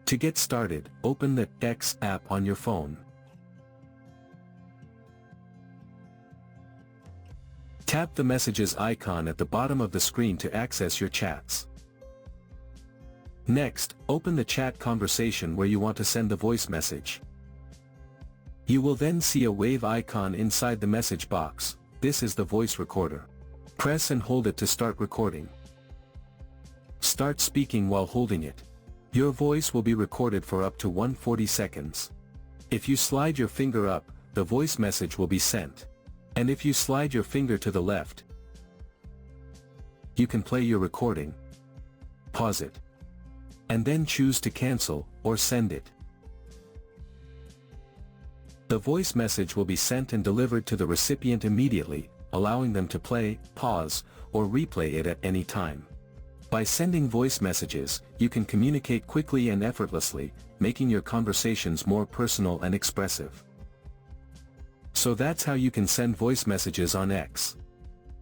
To get started, open the X app on your phone. Tap the messages icon at the bottom of the screen to access your chats. Next, open the chat conversation where you want to send the voice message. You will then see a wave icon inside the message box. This is the voice recorder. Press and hold it to start recording. Start speaking while holding it. Your voice will be recorded for up to 140 seconds. If you slide your finger up, the voice message will be sent. And if you slide your finger to the left, you can play your recording, pause it, and then choose to cancel or send it. The voice message will be sent and delivered to the recipient immediately, allowing them to play, pause, or replay it at any time. By sending voice messages, you can communicate quickly and effortlessly, making your conversations more personal and expressive. So that's how you can send voice messages on X.